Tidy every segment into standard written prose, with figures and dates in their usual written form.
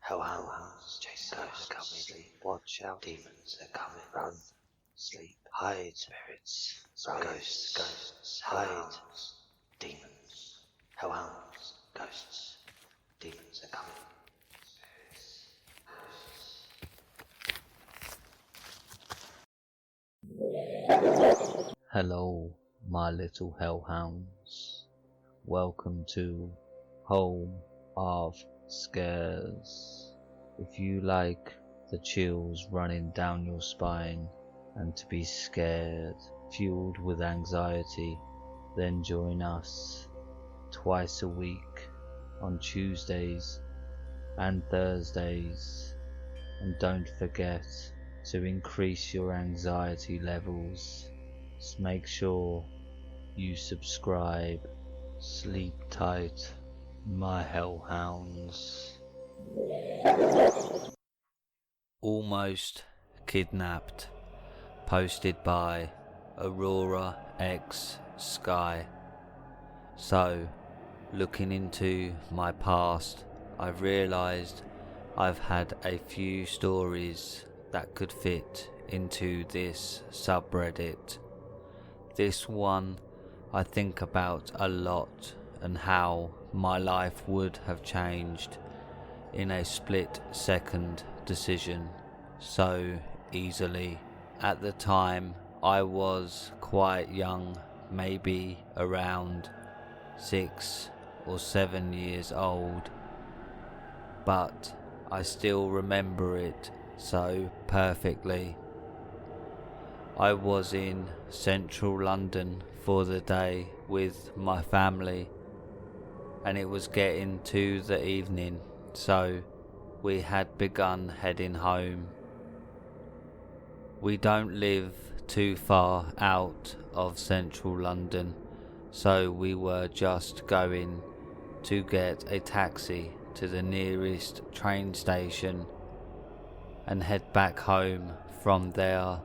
hounds, chase ghosts, come sleep, watch out, demons are coming, run, sleep, hide, spirits, ghosts, hide, demons, hounds, ghosts, demons are coming, spirits, ghosts. Hello, my little hellhounds. Welcome to Home of Scares. If you like the chills running down your spine and to be scared, fueled with anxiety, then join us twice a week on Tuesdays and Thursdays. And don't forget to increase your anxiety levels. Just make sure you subscribe. Sleep tight, my hellhounds. Almost Kidnapped, posted by AuroraxSky. So, looking into my past, I've realised I've had a few stories that could fit into this subreddit. This one I think about a lot, and how my life would have changed in a split-second decision so easily. At the time I was quite young, maybe around 6 or 7 years old, but I still remember it so perfectly. I was in central London for the day with my family, and it was getting to the evening, so we had begun heading home. We don't live too far out of central London, so we were just going to get a taxi to the nearest train station and head back home from there.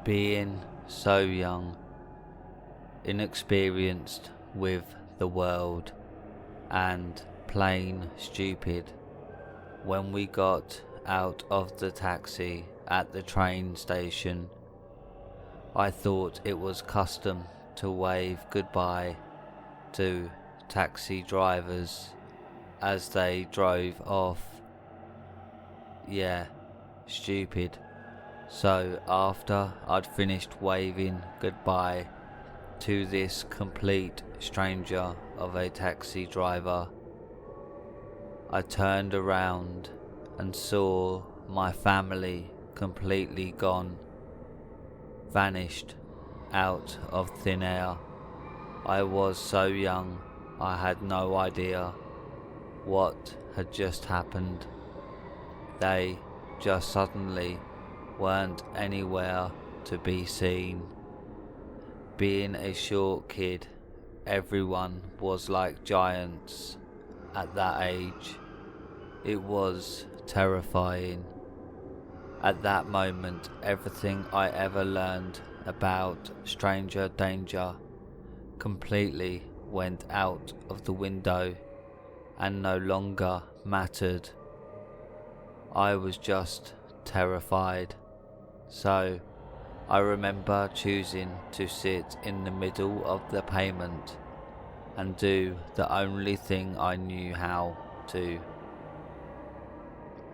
Being so young, inexperienced with the world, and plain stupid, when we got out of the taxi at the train station, I thought it was custom to wave goodbye to taxi drivers as they drove off. Yeah, stupid. So after I'd finished waving goodbye to this complete stranger of a taxi driver, I turned around and saw my family completely gone, vanished out of thin air. I was so young, I had no idea what had just happened. They just suddenly weren't anywhere to be seen. Being a short kid, everyone was like giants at that age. It was terrifying. At that moment, everything I ever learned about stranger danger completely went out of the window and no longer mattered. I was just terrified. So I remember choosing to sit in the middle of the pavement and do the only thing I knew how to,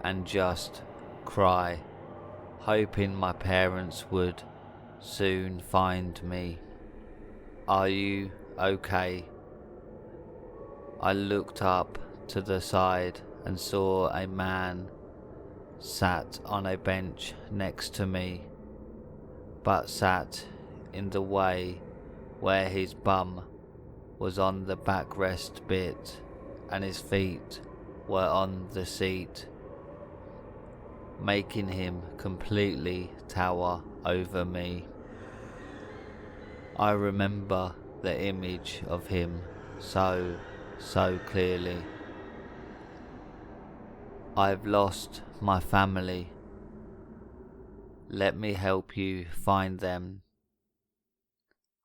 and just cry, hoping my parents would soon find me. "Are you okay?" I looked up to the side and saw a man sat on a bench next to me, but sat in the way where his bum was on the backrest bit and his feet were on the seat, making him completely tower over me. I remember the image of him so clearly. "I've lost my family. Let me help you find them."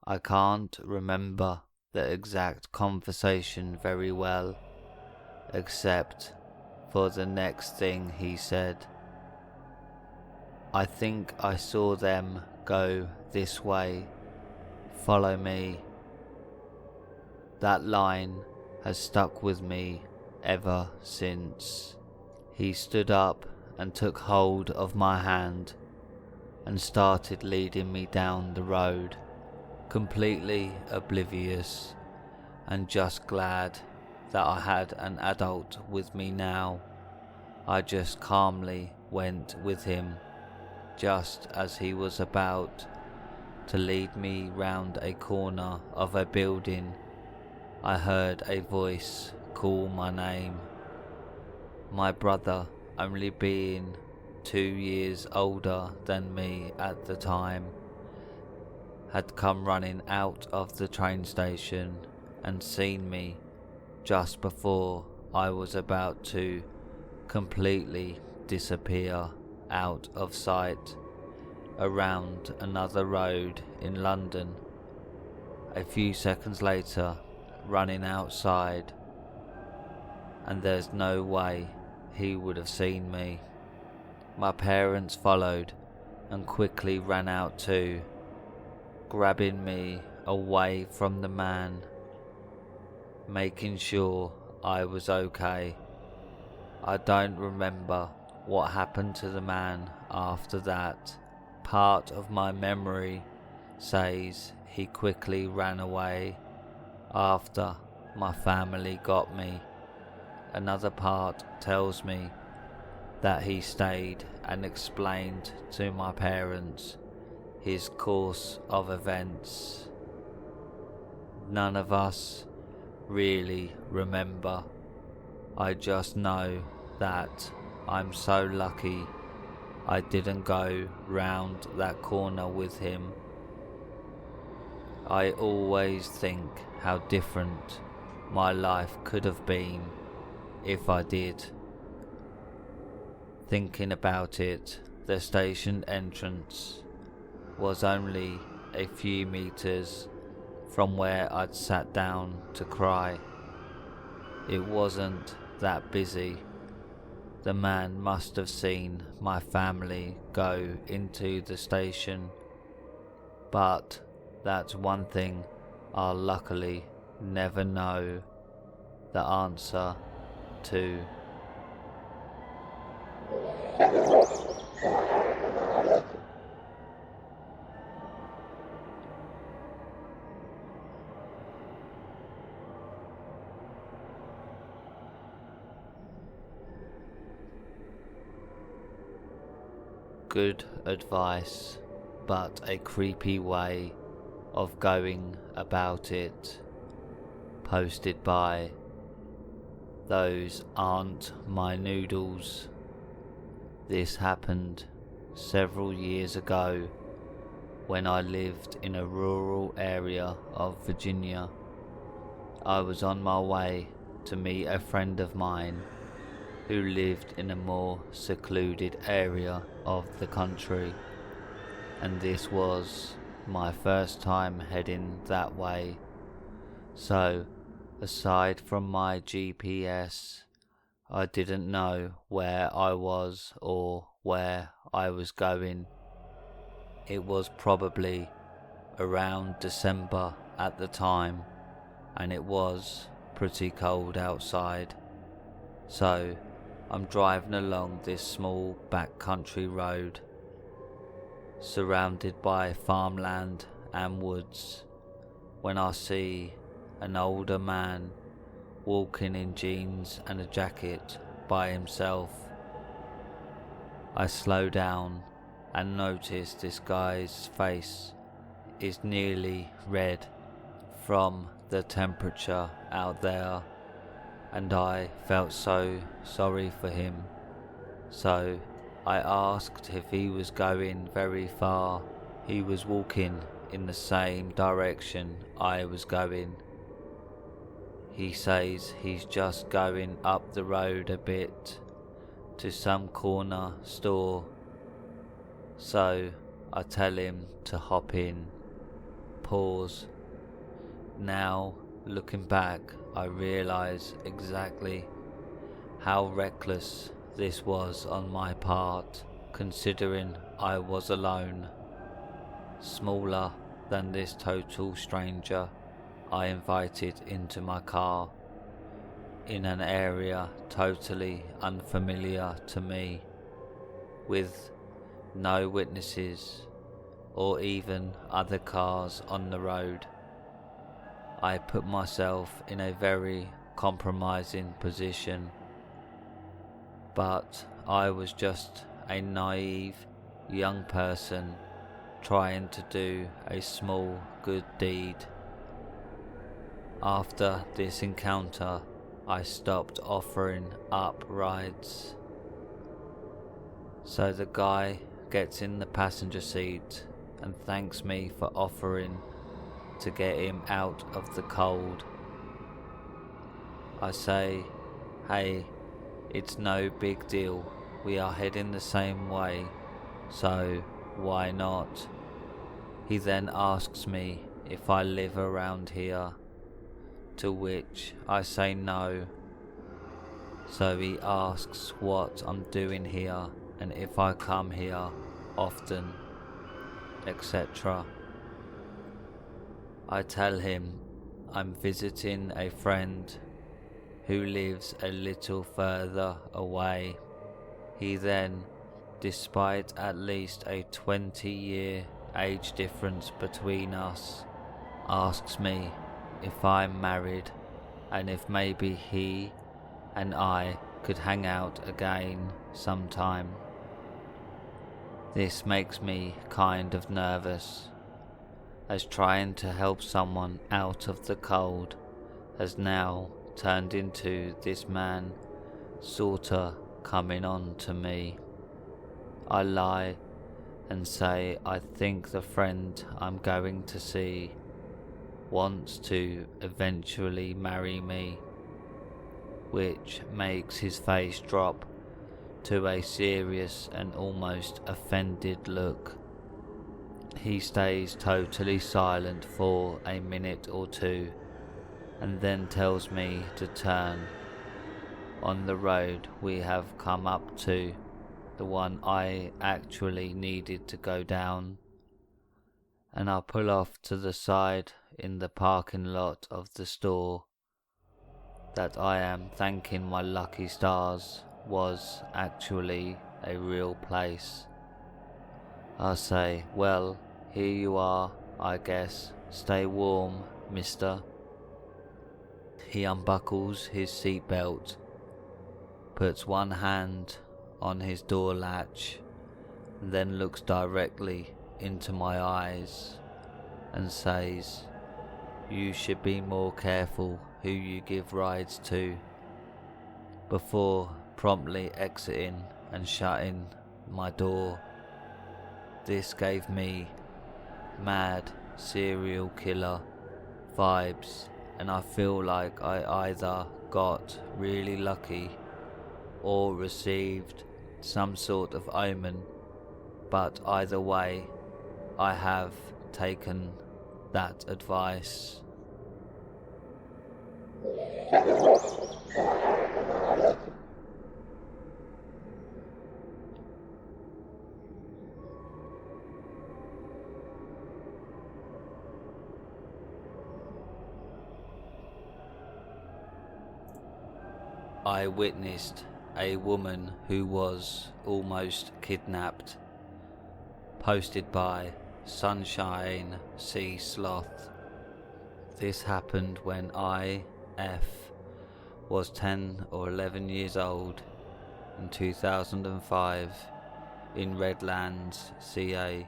I can't remember the exact conversation very well, except for the next thing he said. "I think I saw them go this way. Follow me." That line has stuck with me ever since. He stood up and took hold of my hand and started leading me down the road, completely oblivious and just glad that I had an adult with me now. I just calmly went with him. Just as he was about to lead me round a corner of a building, I heard a voice call my name. My brother, only being 2 years older than me at the time, had come running out of the train station and seen me just before I was about to completely disappear out of sight around another road in London. A few seconds later, running outside, and there's no way he would have seen me. My parents followed and quickly ran out too, grabbing me away from the man, making sure I was okay. I don't remember what happened to the man after that. Part of my memory says he quickly ran away after my family got me. Another part tells me that he stayed and explained to my parents his course of events. None of us really remember. I just know that I'm so lucky I didn't go round that corner with him. I always think how different my life could have been if I did. Thinking about it, the station entrance was only a few meters from where I'd sat down to cry. It wasn't that busy. The man must have seen my family go into the station, but that's one thing I'll luckily never know the answer to. Good advice, but a creepy way of going about it. Posted by Those Aren't My Noodles. This happened several years ago when I lived in a rural area of Virginia. I was on my way to meet a friend of mine who lived in a more secluded area of the country, and this was my first time heading that way. So, aside from my GPS, I didn't know where I was or where I was going. It was probably around December at the time, and it was pretty cold outside. So I'm driving along this small backcountry road, surrounded by farmland and woods, when I see an older man walking in jeans and a jacket by himself. I slow down and notice this guy's face is nearly red from the temperature out there, and I felt so sorry for him. So I asked if he was going very far. He was walking in the same direction I was going. He says he's just going up the road a bit to some corner store. So I tell him to hop in. Pause. Now, looking back, I realise exactly how reckless this was on my part, considering I was alone. Smaller than this total stranger I invited into my car, in an area totally unfamiliar to me, with no witnesses or even other cars on the road. I put myself in a very compromising position, but I was just a naive young person trying to do a small good deed. After this encounter, I stopped offering up rides. So the guy gets in the passenger seat and thanks me for offering to get him out of the cold. I say, hey, it's no big deal, we are heading the same way, so why not? He then asks me if I live around here, to which I say no. So he asks what I'm doing here and if I come here often, etc. I tell him I'm visiting a friend who lives a little further away. He then, despite at least a 20-year age difference between us, asks me if I'm married and if maybe he and I could hang out again sometime. This makes me kind of nervous, as trying to help someone out of the cold has now turned into this man sorta coming on to me. I lie and say I think the friend I'm going to see wants to eventually marry me, which makes his face drop to a serious and almost offended look. He stays totally silent for a minute or two and then tells me to turn on the road we have come up to, the one I actually needed to go down, and I pull off to the side in the parking lot of the store that I am thanking my lucky stars was actually a real place. I say, well, here you are, I guess. Stay warm, mister. He unbuckles his seatbelt, puts one hand on his door latch, and then looks directly into my eyes and says, you should be more careful who you give rides to, before promptly exiting and shutting my door. This gave me mad serial killer vibes, and I feel like I either got really lucky or received some sort of omen, but either way I have taken that advice. I witnessed a woman who was almost kidnapped. Posted by sunshinecsloth. This happened when I, F, was 10 or 11 years old in 2005 in Redlands, CA.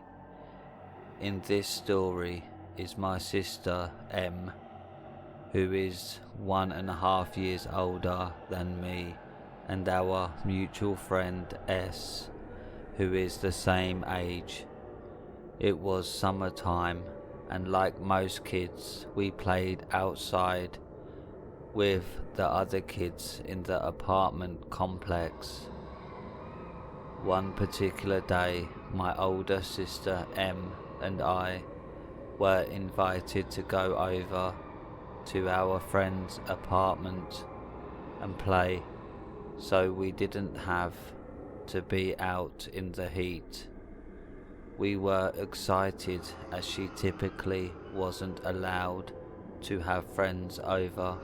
In this story is my sister M, who is 1.5 years older than me, and our mutual friend S, who is the same age. It was summertime, and like most kids, we played outside with the other kids in the apartment complex. One particular day, my older sister M and I were invited to go over to our friend's apartment and play. so we didn't have to be out in the heat. We were excited as she typically wasn't allowed to have friends over.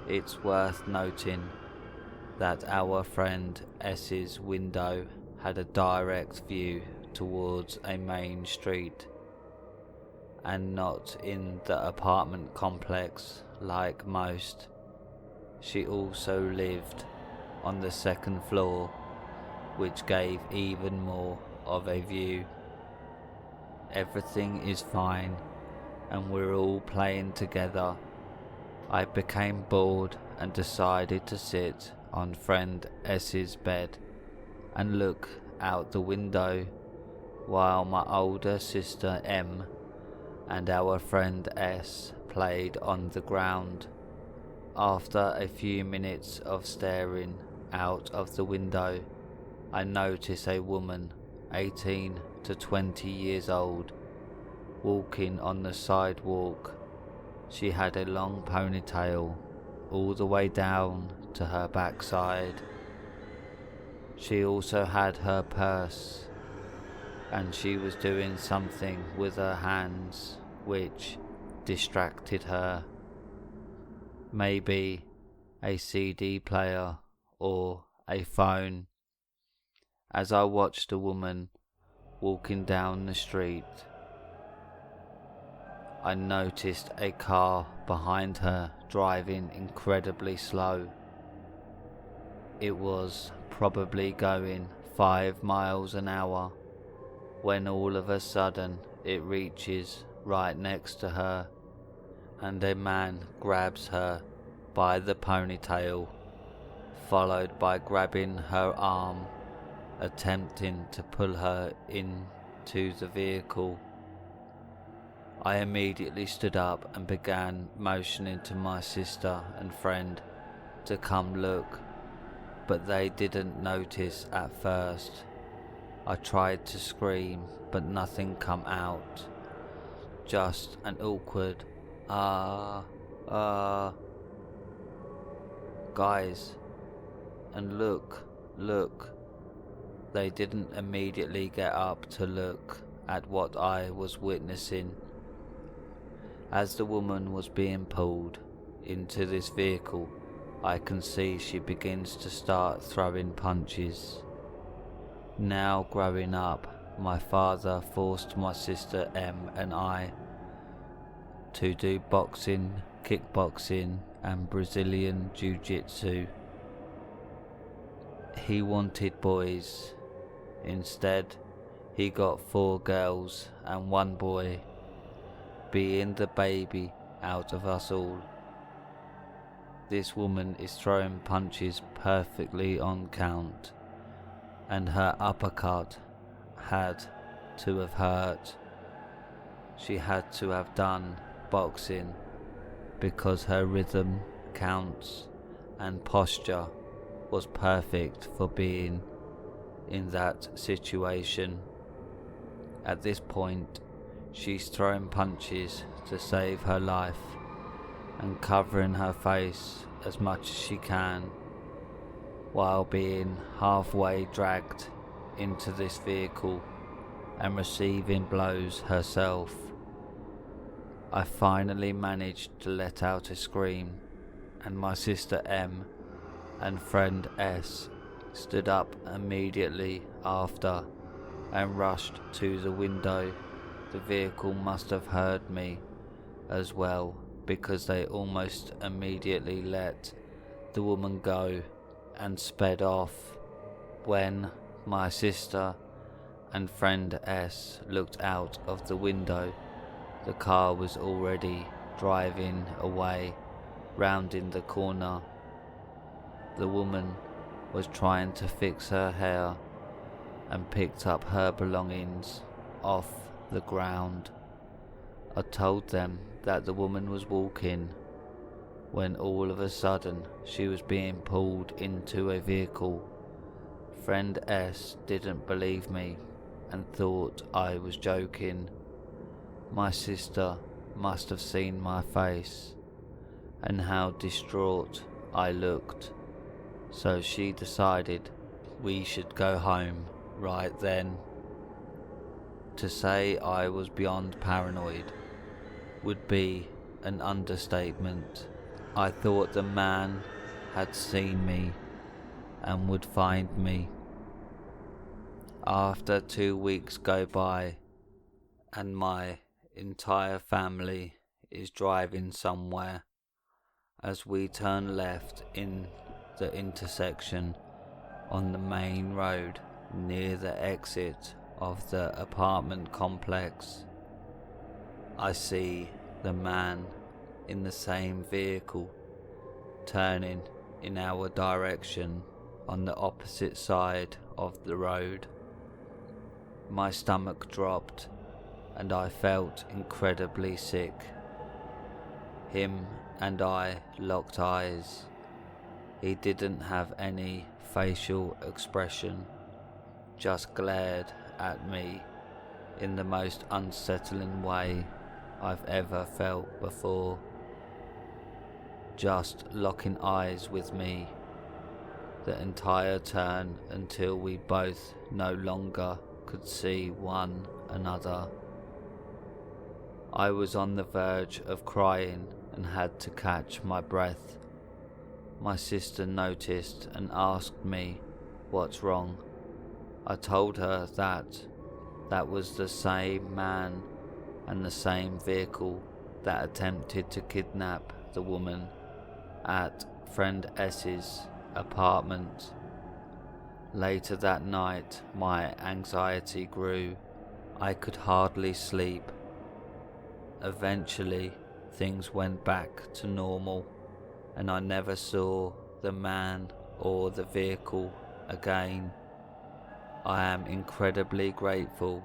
It's worth noting that our friend S's window had a direct view towards a main street, and not in the apartment complex like most. She also lived on the second floor, which gave even more of a view. Everything is fine and we're all playing together. I became bored and decided to sit on friend S's bed and look out the window while my older sister M and our friend S played on the ground. After a few minutes of staring out of the window, I noticed a woman 18 to 20 years old walking on the sidewalk. She had a long ponytail all the way down to her backside. She also had her purse, and she was doing something with her hands which distracted her. Maybe a CD player or a phone. As I watched the woman walking down the street, I noticed a car behind her driving incredibly slow. It was probably going 5 miles an hour when all of a sudden it reaches right next to her, and a man grabs her by the ponytail, followed by grabbing her arm, attempting to pull her into the vehicle. I immediately stood up and began motioning to my sister and friend to come look, but they didn't notice at first. I tried to scream, but nothing come out. Just an awkward guys, and look. They didn't immediately get up to look at what I was witnessing. As the woman was being pulled into this vehicle, I can see she begins to start throwing punches. Now growing up, my father forced my sister M and I to do boxing, kickboxing and Brazilian Jiu-Jitsu. He wanted boys. Instead, he got 4 girls and 1 boy, being the baby out of us all. This woman is throwing punches perfectly on count, and her uppercut had to have hurt. She had to have done boxing because her rhythm, counts and posture was perfect for being in that situation. At this point, she's throwing punches to save her life and covering her face as much as she can, while being halfway dragged into this vehicle and receiving blows herself. I finally managed to let out a scream, and my sister M and friend S stood up immediately after and rushed to the window. The vehicle must have heard me as well, because they almost immediately let the woman go and sped off. When my sister and friend S looked out of the window, the car was already driving away, rounding the corner. The woman was trying to fix her hair and picked up her belongings off the ground. I told them that the woman was walking, when all of a sudden she was being pulled into a vehicle. Friend S didn't believe me and thought I was joking. My sister must have seen my face and how distraught I looked, so she decided we should go home right then. To say I was beyond paranoid would be an understatement. I thought the man had seen me and would find me. After 2 weeks go by and my entire family is driving somewhere, as we turn left in the intersection on the main road near the exit of the apartment complex, I see the man in the same vehicle turning in our direction on the opposite side of the road. My stomach dropped and I felt incredibly sick. Him and I locked eyes. He didn't have any facial expression, just glared at me in the most unsettling way I've ever felt before. Just locking eyes with me the entire turn until we both no longer could see one another. I was on the verge of crying and had to catch my breath. My sister noticed and asked me what's wrong. I told her that was the same man and the same vehicle that attempted to kidnap the woman at friend S's apartment. Later that night, my anxiety grew. I could hardly sleep. Eventually, things went back to normal, and I never saw the man or the vehicle again. I am incredibly grateful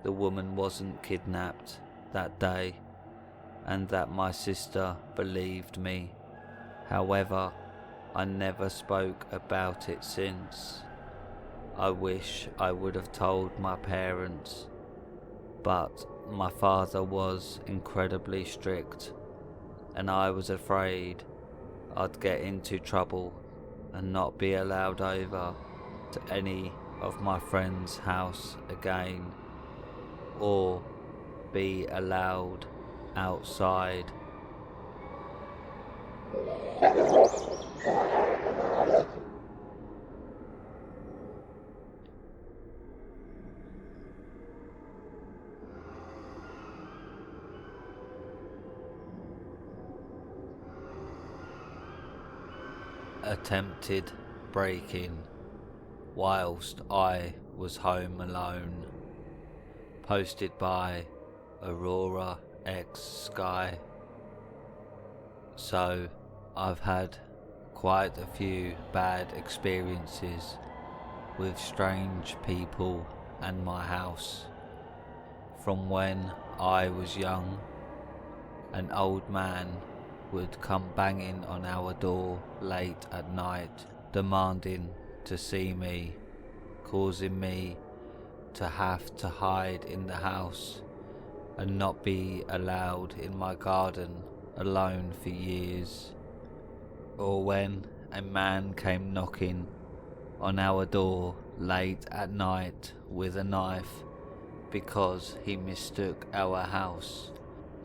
the woman wasn't kidnapped that day, and that my sister believed me. However, I never spoke about it since. I wish I would have told my parents, but my father was incredibly strict, and I was afraid I'd get into trouble and not be allowed over to any of my friends' house again, or be allowed outside. Attempted break-in whilst I was home alone. Posted by AuroraxSky. So, I've had quite a few bad experiences with strange people and my house. From when I was young, an old man would come banging on our door late at night, demanding to see me, causing me to have to hide in the house and not be allowed in my garden alone for years. Or when a man came knocking on our door late at night with a knife because he mistook our house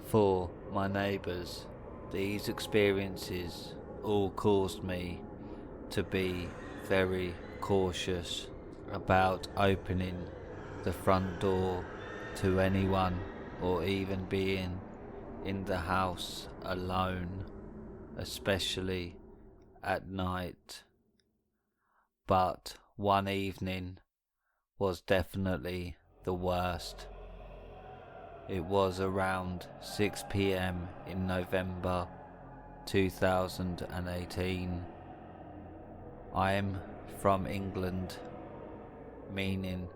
for my neighbours. These experiences all caused me to be very cautious about opening the front door to anyone, or even being in the house alone, especially at night. But one evening was definitely the worst. It was around 6 p.m. in November 2018. I am from England, meaning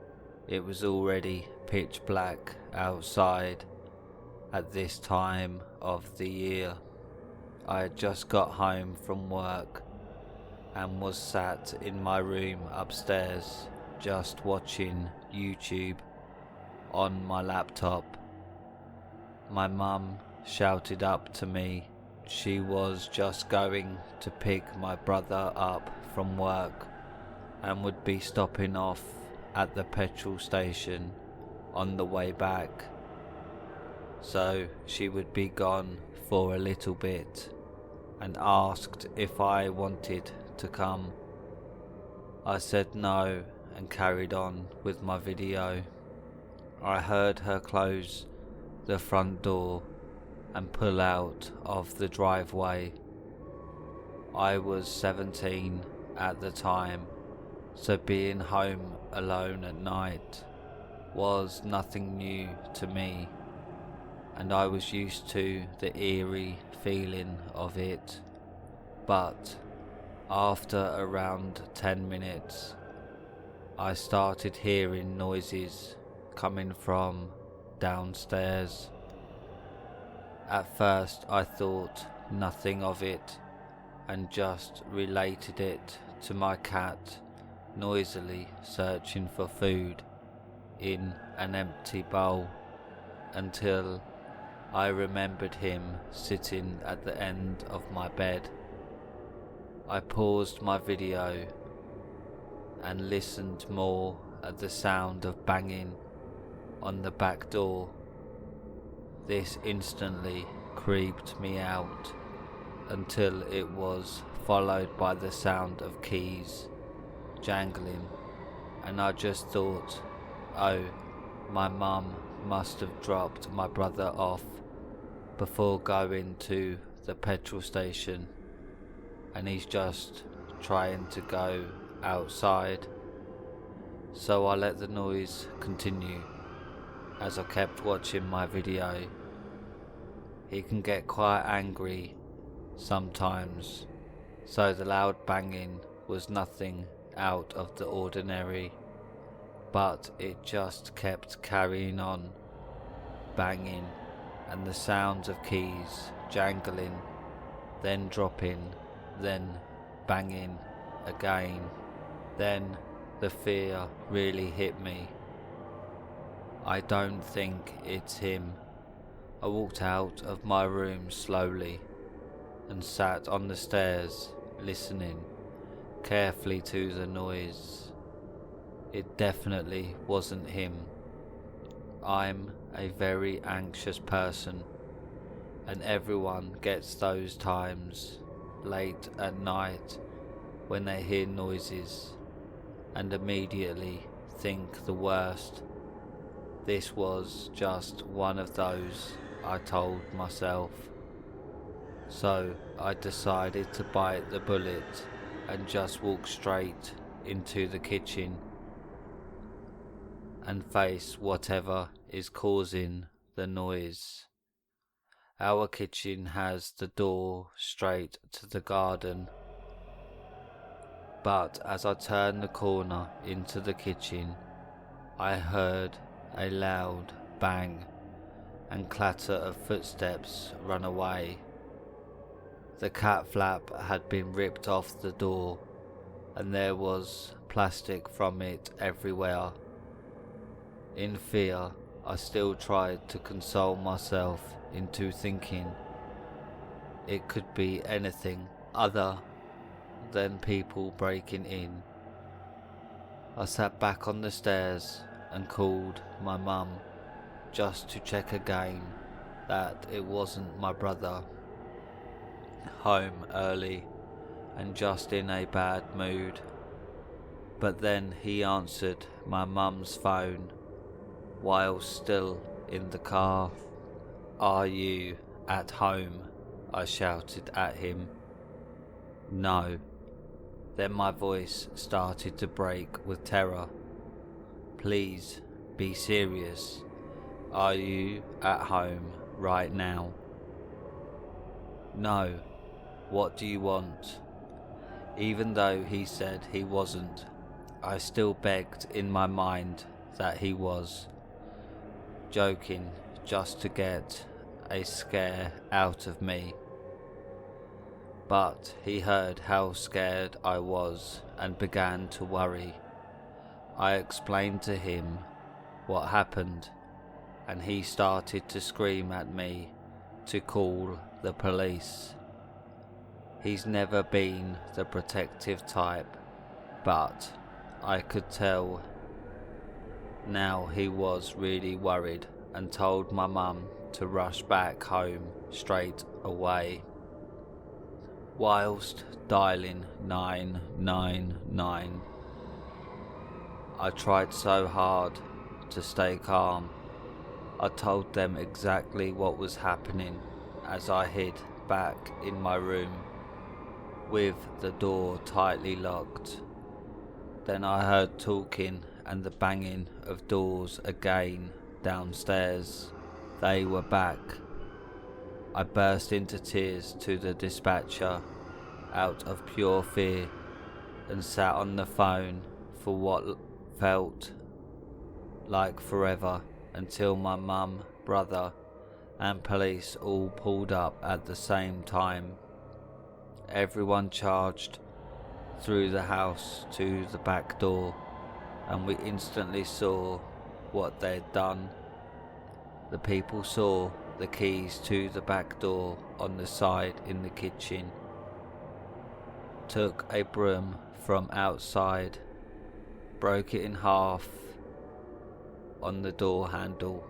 it was already pitch black outside at this time of the year. I had just got home from work and was sat in my room upstairs just watching YouTube on my laptop. My mum shouted up to me she was just going to pick my brother up from work and would be stopping off at the petrol station on the way back. So she would be gone for a little bit and asked if I wanted to come. I said no and carried on with my video. I heard her close the front door and pull out of the driveway. I was 17 at the time, so being home alone at night was nothing new to me, and I was used to the eerie feeling of it. But after around 10 minutes, I started hearing noises coming from downstairs. At first I thought nothing of it and just related it to my cat noisily searching for food in an empty bowl, until I remembered him sitting at the end of my bed. I paused my video and listened more at the sound of banging on the back door. This instantly creeped me out until it was followed by the sound of keys jangling, and I just thought, oh, my mum must have dropped my brother off before going to the petrol station and he's just trying to go outside. So I let the noise continue as I kept watching my video. He can get quite angry sometimes, so the loud banging was nothing out of the ordinary, but it just kept carrying on banging, and the sounds of keys jangling, then dropping, then banging again. Then the fear really hit me. I don't think it's him. I walked out of my room slowly and sat on the stairs listening carefully to the noise. It definitely wasn't him. I'm a very anxious person, and everyone gets those times late at night when they hear noises and immediately think the worst. This was just one of those, I told myself. So I decided to bite the bullet and just walk straight into the kitchen and face whatever is causing the noise. Our kitchen has the door straight to the garden, but as I turned the corner into the kitchen, I heard a loud bang and clatter of footsteps run away. The cat flap had been ripped off the door, and there was plastic from it everywhere. In fear, I still tried to console myself into thinking it could be anything other than people breaking in. I sat back on the stairs and called my mum just to check again that it wasn't my brother. Home early and just in a bad mood. But then he answered my mum's phone while still in the car. "Are you at home?" I shouted at him. "No." Then my voice started to break with terror. "Please be serious. Are you at home right now?" "No. What do you want?" Even though he said he wasn't, I still begged in my mind that he was, joking just to get a scare out of me. But he heard how scared I was and began to worry. I explained to him what happened, and he started to scream at me to call the police. He's never been the protective type, but I could tell now he was really worried and told my mum to rush back home straight away. Whilst dialing 999, I tried so hard to stay calm. I told them exactly what was happening as I hid back in my room with the door tightly locked. Then I heard talking and the banging of doors again downstairs. They were back. I burst into tears to the dispatcher out of pure fear and sat on the phone for what felt like forever until my mum, brother and police all pulled up at the same time. Everyone charged through the house to the back door, and we instantly saw what they'd done. The people saw the keys to the back door on the side in the kitchen, took a broom from outside, broke it in half on the door handle,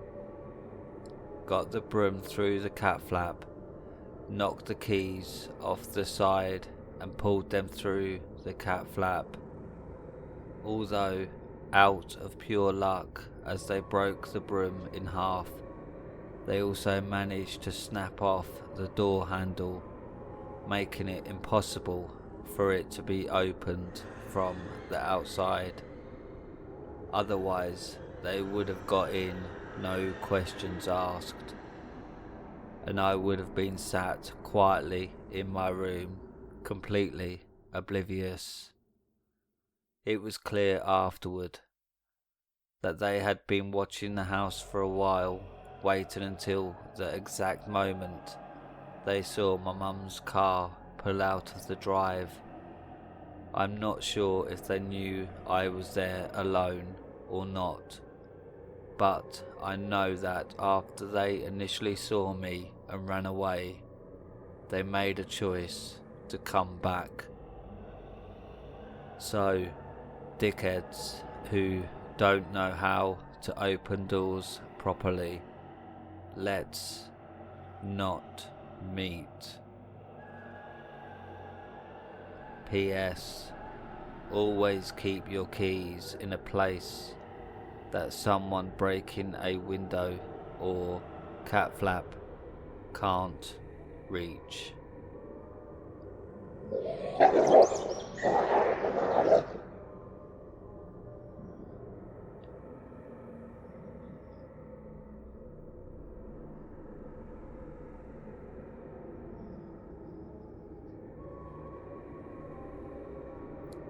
got the broom through the cat flap, knocked the keys off the side and pulled them through the cat flap. Although out of pure luck, as they broke the broom in half, they also managed to snap off the door handle, making it impossible for it to be opened from the outside. Otherwise, they would have got in, no questions asked, and I would have been sat quietly in my room, completely oblivious. It was clear afterward that they had been watching the house for a while, waiting until the exact moment they saw my mum's car pull out of the drive. I'm not sure if they knew I was there alone or not, but I know that after they initially saw me and ran away, they made a choice to come back. So, dickheads who don't know how to open doors properly, let's not meet. P.S. Always keep your keys in a place that someone breaking a window or cat flap can't reach.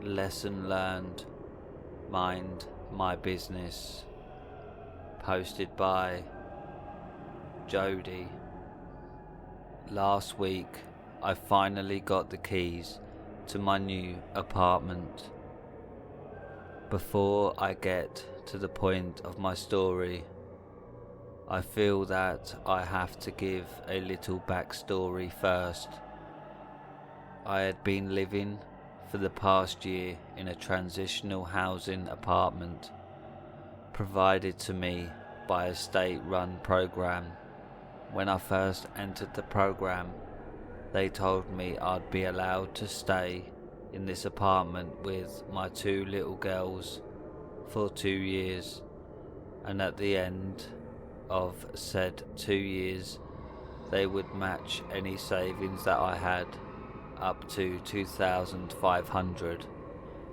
Lesson learned. Mind my business. Posted by Jody. Last week, I finally got the keys to my new apartment. Before I get to the point of my story, I feel that I have to give a little backstory first. I had been living for the past year in a transitional housing apartment provided to me by a state-run program. When I first entered the program, they told me I'd be allowed to stay in this apartment with my two little girls for 2 years, and at the end of said 2 years they would match any savings that I had up to $2,500.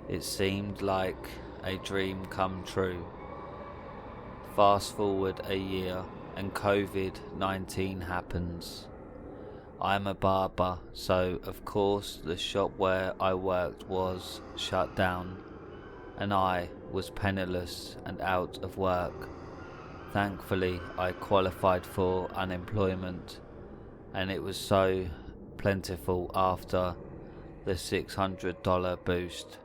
It seemed like a dream come true. Fast forward a year and COVID-19 happens. I'm a barber, so of course the shop where I worked was shut down, and I was penniless and out of work. Thankfully, I qualified for unemployment, and it was so plentiful after the $600 boost.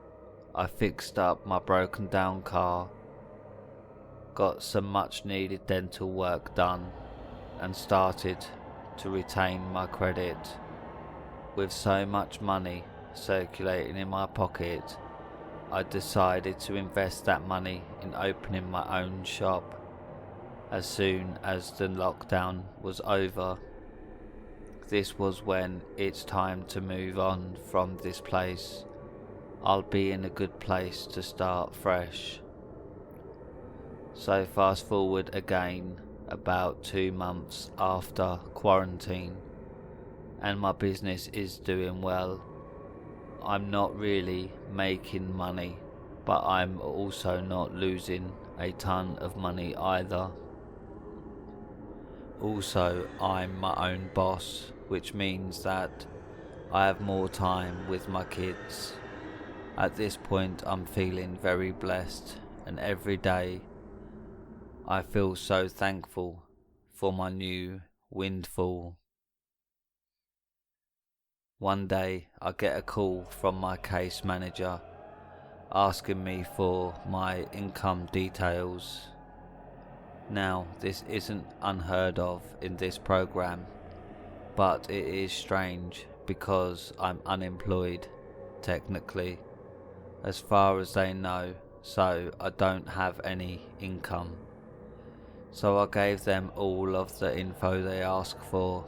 I fixed up my broken down car, got some much needed dental work done, and started to retain my credit. With so much money circulating in my pocket, I decided to invest that money in opening my own shop as soon as the lockdown was over. This was when it's time to move on from this place. I'll be in a good place to start fresh. So fast forward again about 2 months after quarantine, and my business is doing well. I'm not really making money, but I'm also not losing a ton of money either. Also, I'm my own boss, which means that I have more time with my kids. At this point, I'm feeling very blessed, and every day I feel so thankful for my new windfall. One day I get a call from my case manager asking me for my income details. Now, this isn't unheard of in this program, but it is strange because I'm unemployed, technically, as far as they know, so I don't have any income. So I gave them all of the info they asked for,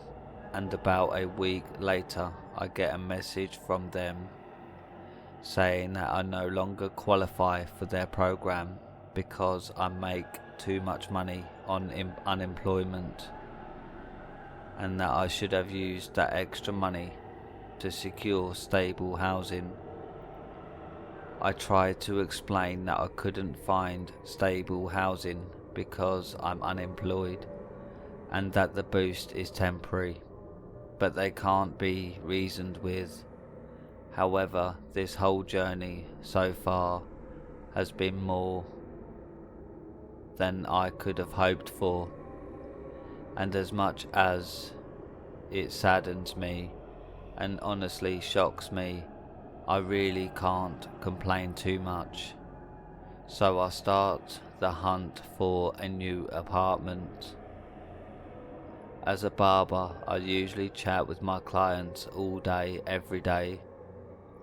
and about a week later I get a message from them saying that I no longer qualify for their program because I make too much money on unemployment, and that I should have used that extra money to secure stable housing. I tried to explain that I couldn't find stable housing because I'm unemployed and that the boost is temporary, but they can't be reasoned with. However, this whole journey so far has been more than I could have hoped for, and as much as it saddens me and honestly shocks me, I really can't complain too much. So I start the hunt for a new apartment. As a barber, I usually chat with my clients all day, every day,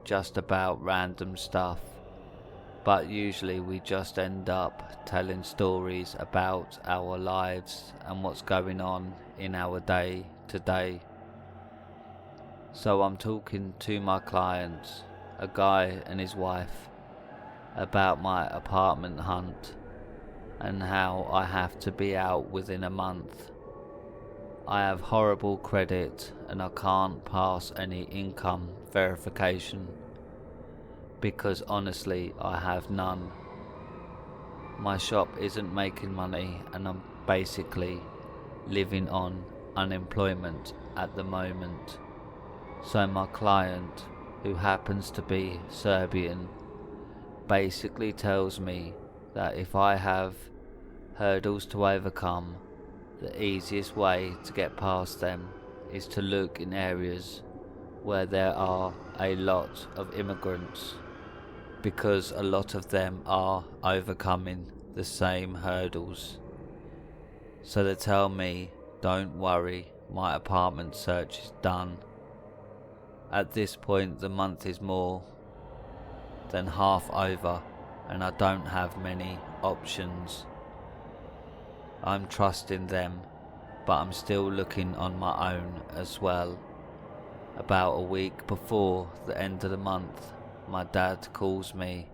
just about random stuff, but usually we just end up telling stories about our lives and what's going on in our day to day. So I'm talking to my clients, a guy and his wife, about my apartment hunt and how I have to be out within a month. I have horrible credit and I can't pass any income verification because honestly I have none. My shop isn't making money and I'm basically living on unemployment at the moment. So my client, who happens to be Serbian, basically tells me that if I have hurdles to overcome, the easiest way to get past them is to look in areas where there are a lot of immigrants, because a lot of them are overcoming the same hurdles. So they tell me, don't worry, my apartment search is done. At this point the month is more than half over and I don't have many options. I'm trusting them, but I'm still looking on my own as well. About a week before the end of the month, my dad calls me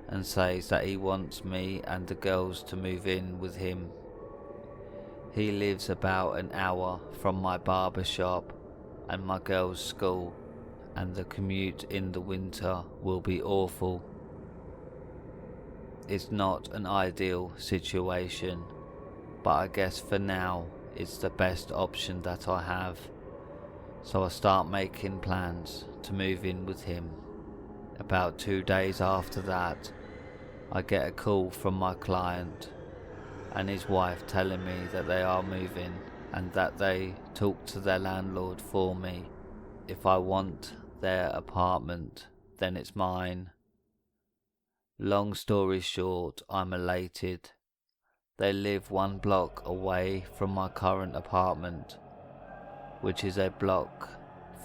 and says that he wants me and the girls to move in with him. He lives about an hour from my barber shop and my girls' school, and the commute in the winter will be awful. It's not an ideal situation, but I guess for now it's the best option that I have. So I start making plans to move in with him. About 2 days after that, I get a call from my client and his wife telling me that they are moving and that they talk to their landlord for me. If I want their apartment, then it's mine. Long story short, I'm elated. They live 1 block away from my current apartment, which is a block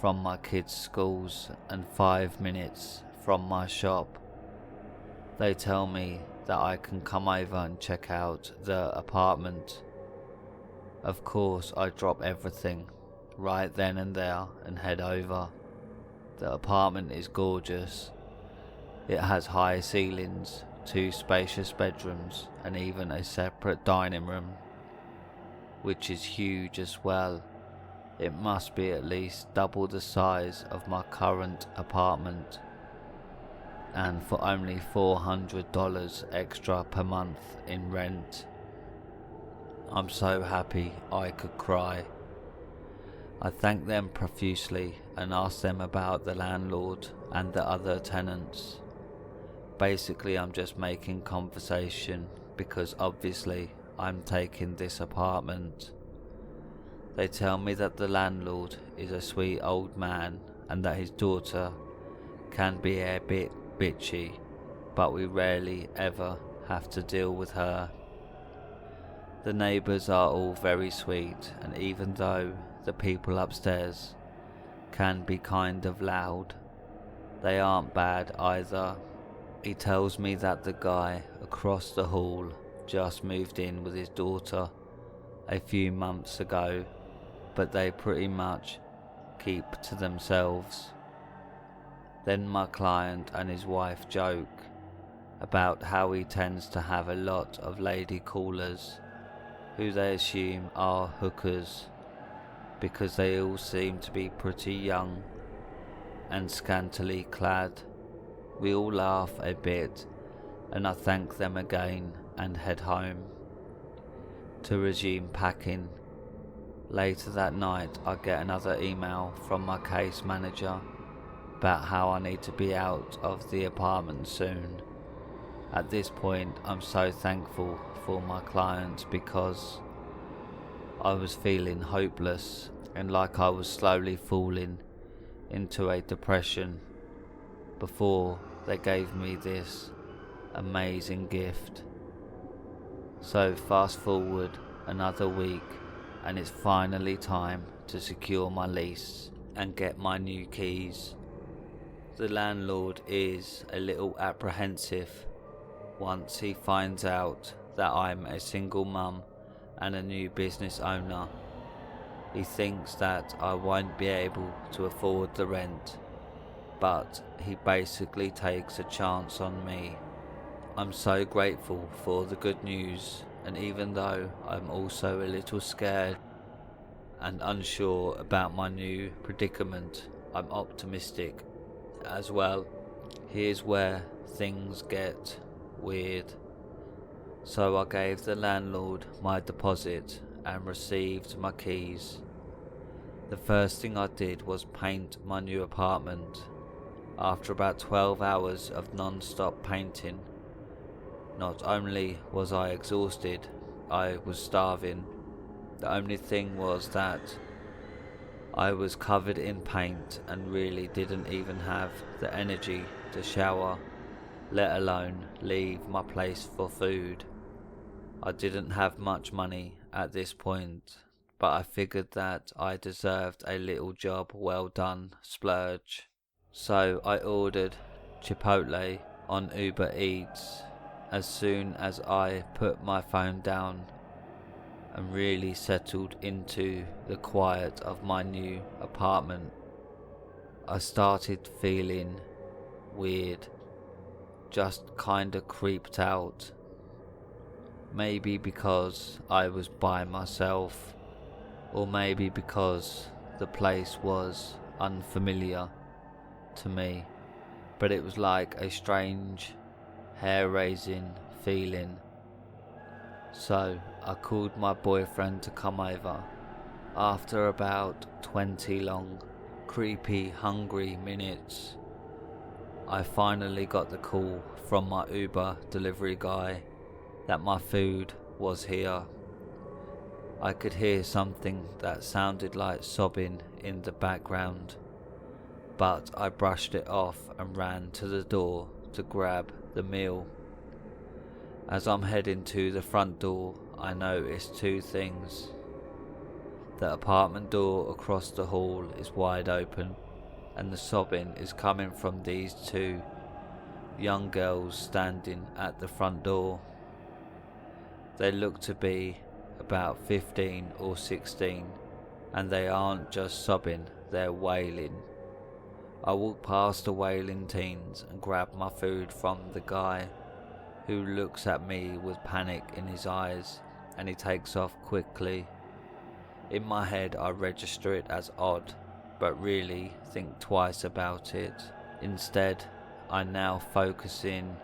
from my kids' schools and 5 minutes from my shop. They tell me that I can come over and check out the apartment. Of course, I drop everything right then and there and head over. The apartment is gorgeous. It has high ceilings, 2 spacious bedrooms, and even a separate dining room, which is huge as well. It must be at least double the size of my current apartment, and for only $400 extra per month in rent. I'm so happy I could cry. I thank them profusely and ask them about the landlord and the other tenants. Basically, I'm just making conversation because obviously I'm taking this apartment. They tell me that the landlord is a sweet old man and that his daughter can be a bit bitchy, but we rarely ever have to deal with her. The neighbours are all very sweet, and even though the people upstairs can be kind of loud, they aren't bad either. He tells me that the guy across the hall just moved in with his daughter a few months ago, but they pretty much keep to themselves. Then my client and his wife joke about how he tends to have a lot of lady callers who they assume are hookers because they all seem to be pretty young and scantily clad. We all laugh a bit and I thank them again and head home to resume packing. Later that night I get another email from my case manager about how I need to be out of the apartment soon. At this point I'm so thankful for my clients because I was feeling hopeless and like I was slowly falling into a depression before they gave me this amazing gift. So fast forward another week and it's finally time to secure my lease and get my new keys. The landlord is a little apprehensive once he finds out that I'm a single mum and a new business owner. He thinks that I won't be able to afford the rent, but he basically takes a chance on me. I'm so grateful for the good news, and even though I'm also a little scared and unsure about my new predicament, I'm optimistic as well. Here's where things get weird. So I gave the landlord my deposit and received my keys. The first thing I did was paint my new apartment. After about 12 hours of non-stop painting, not only was I exhausted, I was starving. The only thing was that I was covered in paint and really didn't even have the energy to shower, let alone leave my place for food. I didn't have much money at this point, but I figured that I deserved a little job well done splurge. So I ordered Chipotle on Uber Eats. As soon as I put my phone down and really settled into the quiet of my new apartment, I started feeling weird, just kinda creeped out. Maybe because I was by myself, or maybe because the place was unfamiliar to me, but it was like a strange, hair-raising feeling. So I called my boyfriend to come over. After about 20 long, creepy, hungry minutes, I finally got the call from my Uber delivery guy that my food was here. I could hear something that sounded like sobbing in the background, but I brushed it off and ran to the door to grab the meal. As I'm heading to the front door, I noticed two things. The apartment door across the hall is wide open, and the sobbing is coming from these two young girls standing at the front door. They look to be about 15 or 16, and they aren't just sobbing, they're wailing. I walk past the wailing teens and grab my food from the guy, who looks at me with panic in his eyes, and he takes off quickly. In my head I register it as odd, but really think twice about it. Instead, I now focus in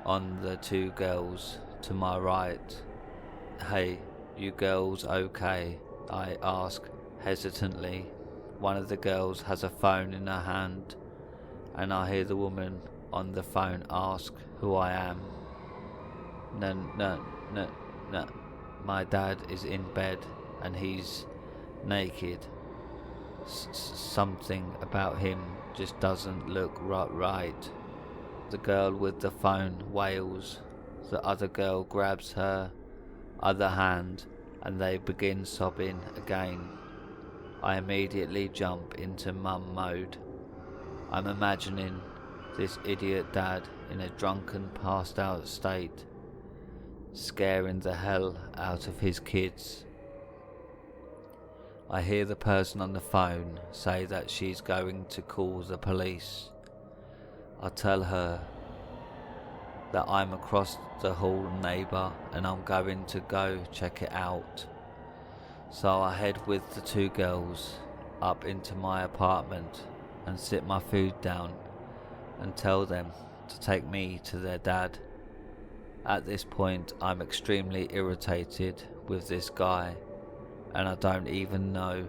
on the two girls to my right. "Hey, you girls okay?" I ask hesitantly. One of the girls has a phone in her hand, and I hear the woman on the phone ask who I am. No, my dad is in bed and he's naked. Something about him just doesn't look right. The girl with the phone wails. The other girl grabs her other hand and they begin sobbing again. I immediately jump into mum mode. I'm imagining this idiot dad in a drunken, passed out state, scaring the hell out of his kids. I hear the person on the phone say that she's going to call the police. I tell her that I'm across the hall neighbour and I'm going to go check it out. So I head with the two girls up into my apartment and sit my food down and tell them to take me to their dad. At this point I'm extremely irritated with this guy, and I don't even know,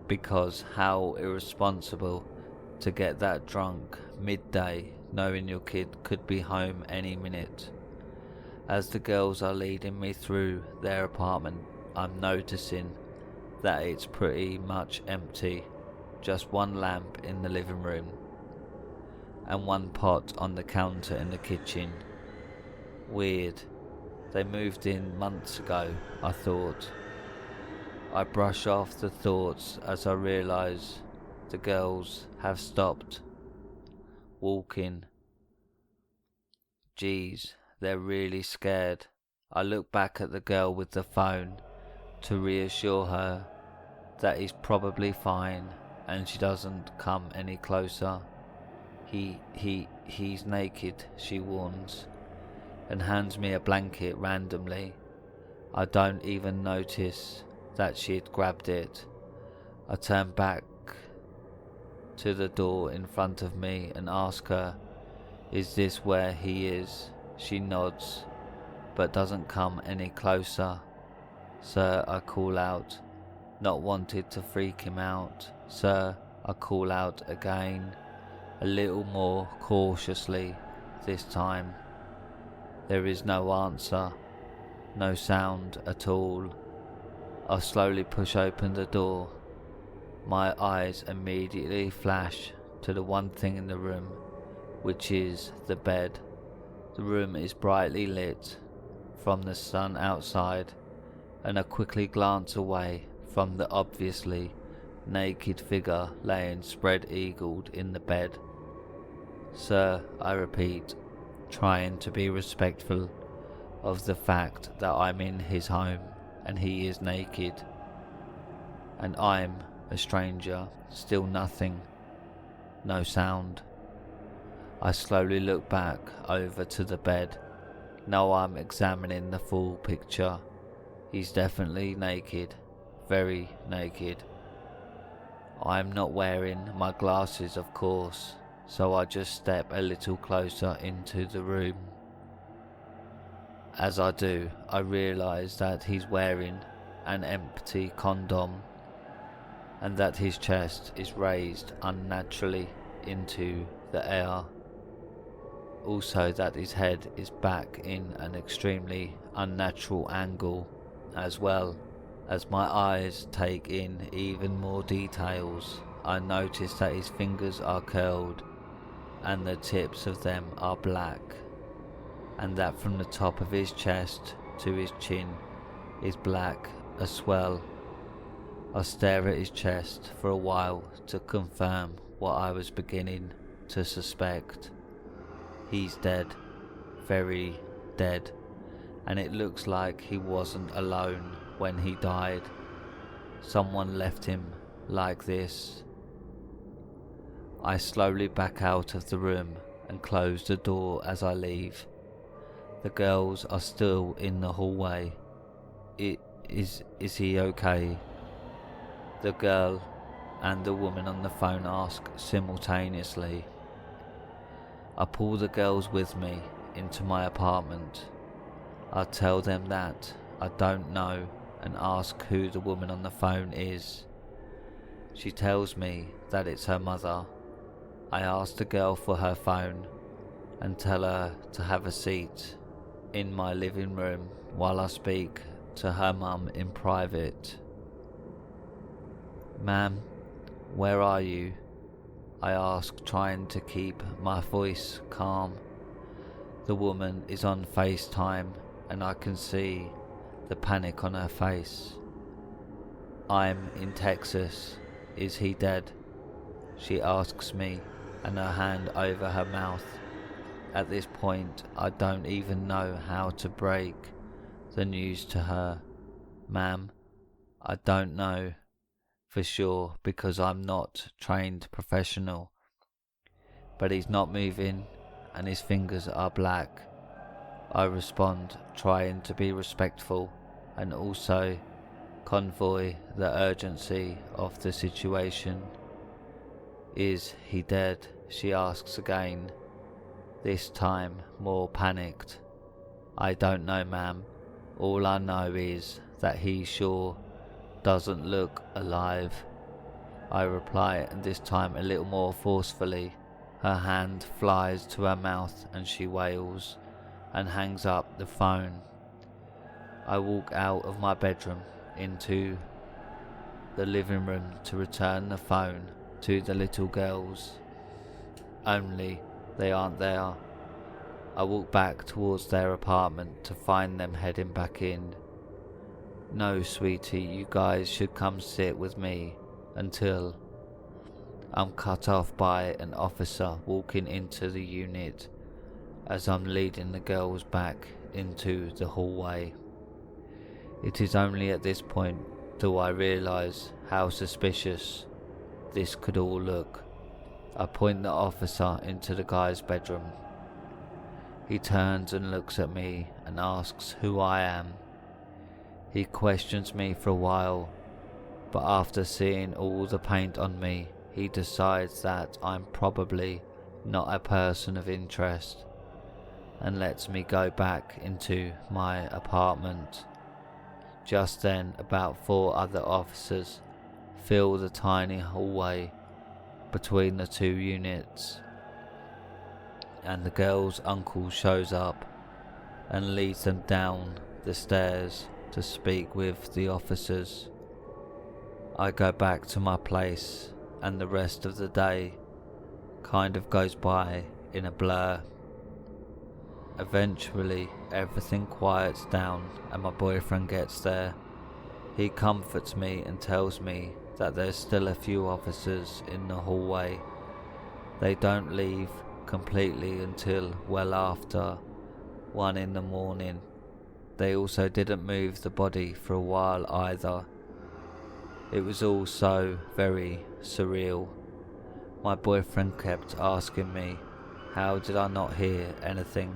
because how irresponsible to get that drunk midday knowing your kid could be home any minute. As the girls are leading me through their apartment, I'm noticing that it's pretty much empty, just one lamp in the living room and one pot on the counter in the kitchen. Weird, they moved in months ago, I thought. I brush off the thoughts as I realise the girls have stopped walking. Geez, they're really scared. I look back at the girl with the phone to reassure her that he's probably fine, and she doesn't come any closer. He's naked, she warns, and hands me a blanket randomly. I don't even notice that she'd grabbed it. I turn back to the door in front of me and ask her, "Is this where he is?" She nods, but doesn't come any closer. "Sir," I call out, not wanting to freak him out. "Sir," I call out again, a little more cautiously this time. There is no answer, no sound at all. I slowly push open the door. My eyes immediately flash to the one thing in the room, which is the bed. The room is brightly lit from the sun outside, and I quickly glance away from the obviously naked figure laying spread-eagled in the bed. "Sir," I repeat, trying to be respectful of the fact that I'm in his home and he is naked, and I'm a stranger. Still nothing, no sound. I slowly look back over to the bed. Now I'm examining the full picture. He's definitely naked, very naked. I'm not wearing my glasses, of course, so I just step a little closer into the room. As I do, I realise that he's wearing an empty condom, and that his chest is raised unnaturally into the air. Also that his head is back in an extremely unnatural angle as well. As my eyes take in even more details, I notice that his fingers are curled and the tips of them are black, and that from the top of his chest to his chin is black as well. I stare at his chest for a while to confirm what I was beginning to suspect. He's dead, very dead, and it looks like he wasn't alone when he died. Someone left him like this. I slowly back out of the room and close the door as I leave. The girls are still in the hallway. Is he okay? The girl and the woman on the phone ask simultaneously. I pull the girls with me into my apartment. I tell them that I don't know and ask who the woman on the phone is. She tells me that it's her mother. I ask the girl for her phone and tell her to have a seat in my living room while I speak to her mum in private. "Ma'am, where are you?" I ask, trying to keep my voice calm. The woman is on FaceTime and I can see the panic on her face. "I'm in Texas. Is he dead?" she asks me, and her hand over her mouth. At this point, I don't even know how to break the news to her. "Ma'am, I don't know for sure because I'm not trained professional, but he's not moving and his fingers are black." I respond, trying to be respectful and also convey the urgency of the situation. "Is he dead?" she asks again, this time more panicked. "I don't know, ma'am. All I know is that he sure doesn't look alive," I reply, and this time a little more forcefully. Her hand flies to her mouth and she wails and hangs up the phone. I walk out of my bedroom into the living room to return the phone to the little girls. Only they aren't there. I walk back towards their apartment to find them heading back in. "No, sweetie, you guys should come sit with me until..." I'm cut off by an officer walking into the unit as I'm leading the girls back into the hallway. It is only at this point do I realise how suspicious this could all look. I point the officer into the guy's bedroom. He turns and looks at me and asks who I am. He questions me for a while, but after seeing all the paint on me, he decides that I'm probably not a person of interest and lets me go back into my apartment. Just then, about 4 other officers fill the tiny hallway between the 2 units, and the girl's uncle shows up and leads them down the stairs to speak with the officers. I go back to my place and the rest of the day kind of goes by in a blur. Eventually everything quiets down and my boyfriend gets there. He comforts me and tells me that there's still a few officers in the hallway. They don't leave completely until well after 1 in the morning. They also didn't move the body for a while either. It was all so very surreal. My boyfriend kept asking me, how did I not hear anything?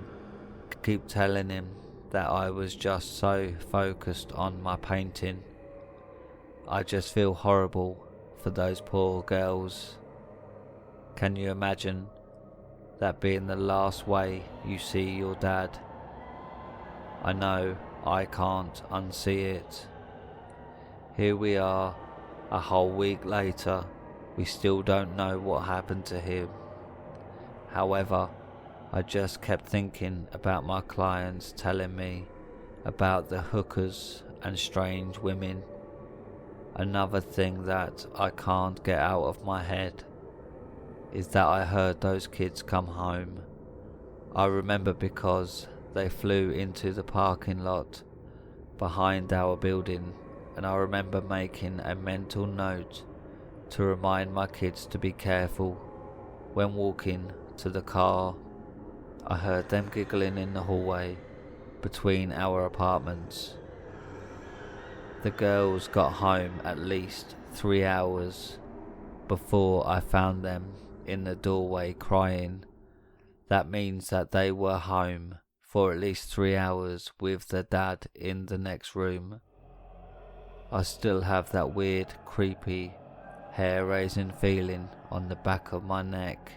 Keep telling him that I was just so focused on my painting. I just feel horrible for those poor girls. Can you imagine that being the last way you see your dad? I know I can't unsee it. Here we are, a whole week later, we still don't know what happened to him. However, I just kept thinking about my clients telling me about the hookers and strange women. Another thing that I can't get out of my head is that I heard those kids come home. I remember because they flew into the parking lot behind our building and I remember making a mental note to remind my kids to be careful when walking to the car. I heard them giggling in the hallway between our apartments. The girls got home at least 3 hours before I found them in the doorway crying. That means that they were home for at least 3 hours with the dad in the next room. I still have that weird, creepy, hair-raising feeling on the back of my neck.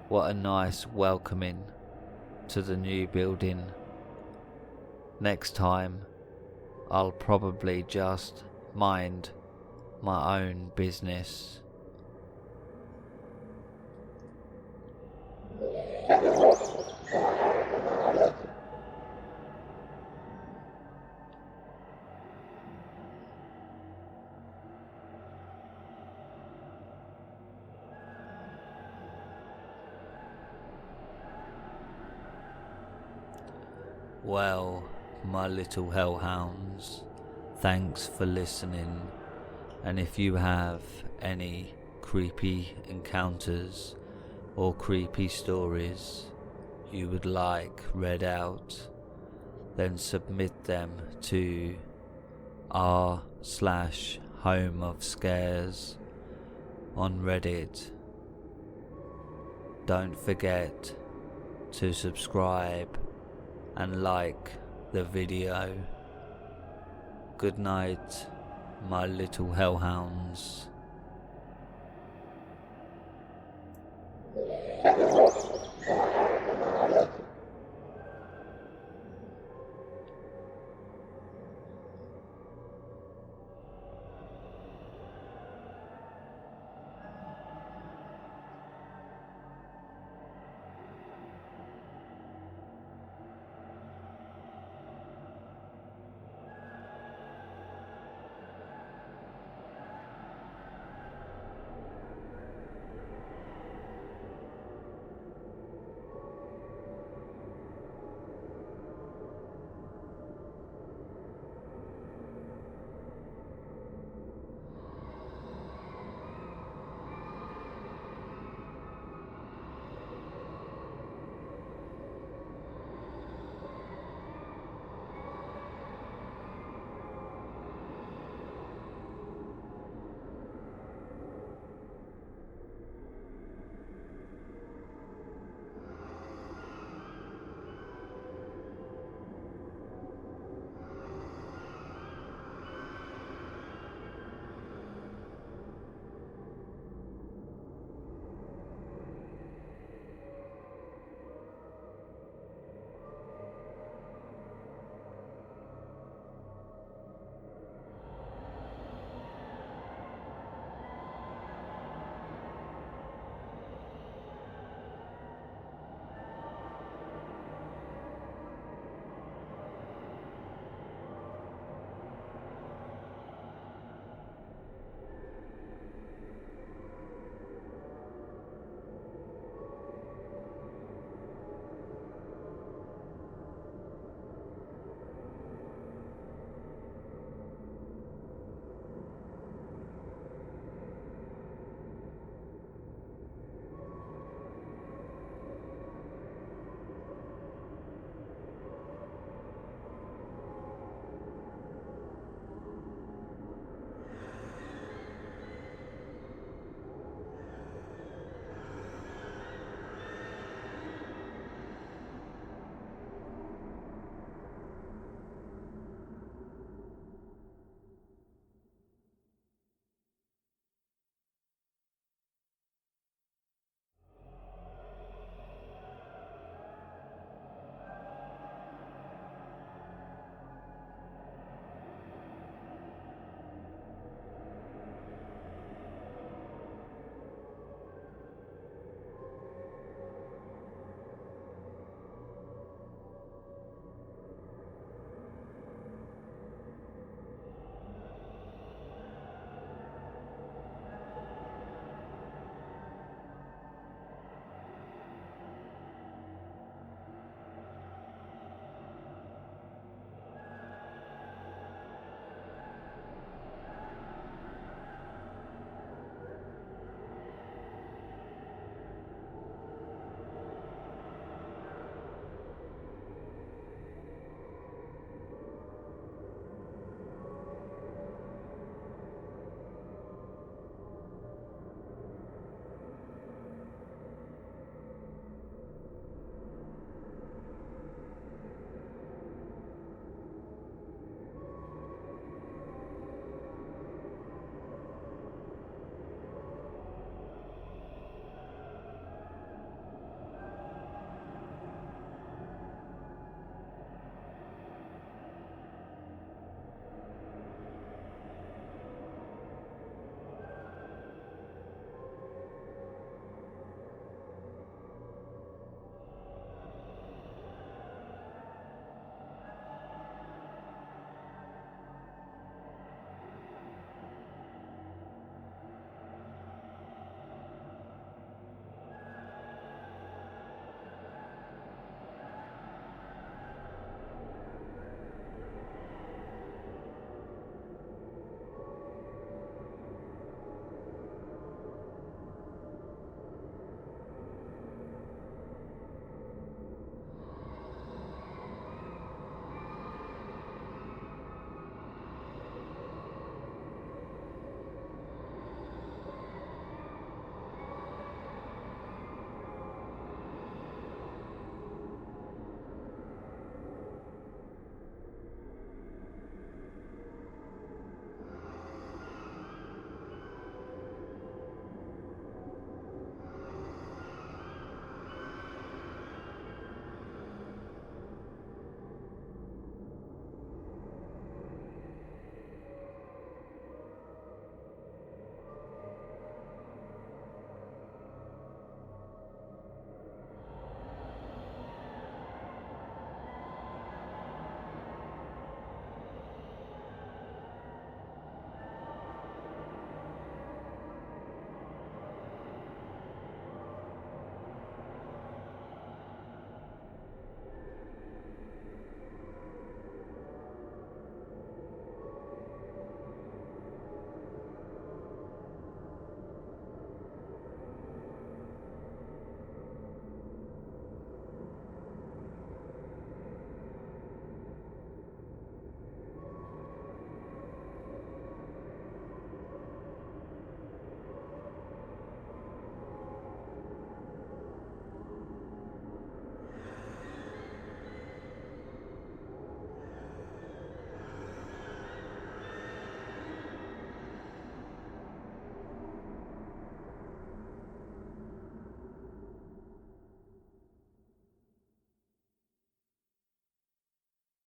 What a nice welcoming to the new building. Next time, I'll probably just mind my own business. Well, my little hellhounds, thanks for listening, and if you have any creepy encounters or creepy stories you would like read out, then submit them to r/homeofscares on Reddit. Don't forget to subscribe and like the video. Good night, my little hellhounds.